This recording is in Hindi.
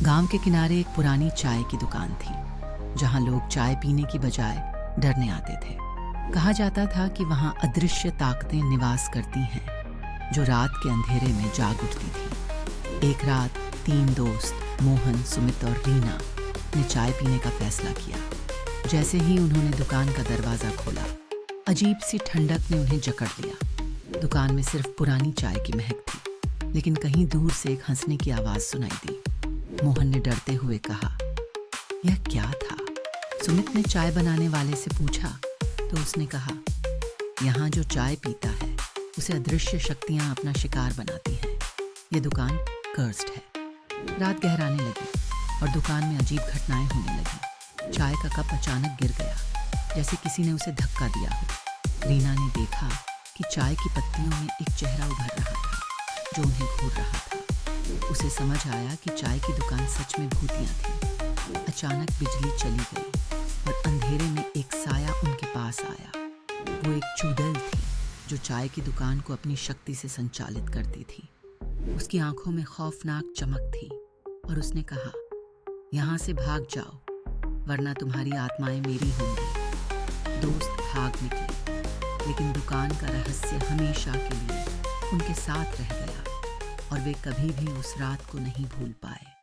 गांव के किनारे एक पुरानी चाय की दुकान थी, जहां लोग चाय पीने की बजाय डरने आते थे। कहा जाता था कि वहां अदृश्य ताकतें निवास करती हैं, जो रात के अंधेरे में जाग उठती थी। एक रात 3 दोस्त मोहन, सुमित और रीना ने चाय पीने का फैसला किया। जैसे ही उन्होंने दुकान का दरवाजा खोला, अजीब सी ठंडक ने उन्हें जकड़ लिया। दुकान में सिर्फ पुरानी चाय की महक थी, लेकिन कहीं दूर से एक हंसने की आवाज सुनाई दी। मोहन ने डरते हुए कहा, यह क्या था? सुमित ने चाय बनाने वाले से पूछा तो उसने कहा, यहाँ जो चाय पीता है उसे अदृश्य शक्तियां अपना शिकार बनाती हैं। ये दुकान कर्स्ड है। रात गहराने लगी और दुकान में अजीब घटनाएं होने लगी। चाय का कप अचानक गिर गया, जैसे किसी ने उसे धक्का दिया हो। रीना ने देखा कि चाय की पत्तियों में एक चेहरा उभर रहा था, जो उन्हें घूर रहा था। उसे समझ आया कि चाय की दुकान सच में भूतियां थी। अचानक बिजली चली गई और अंधेरे में एक साया उनके पास आया। वो एक चुड़ैल थी, जो चाय की दुकान को अपनी शक्ति से संचालित करती थी। उसकी आंखों में खौफनाक चमक थी और उसने कहा, यहाँ से भाग जाओ, वरना तुम्हारी आत्माएं मेरी होंगी। दोस्त भाग निकले, लेकिन दुकान का रहस्य हमेशा के लिए उनके साथ रह गया और वे कभी भी उस रात को नहीं भूल पाए।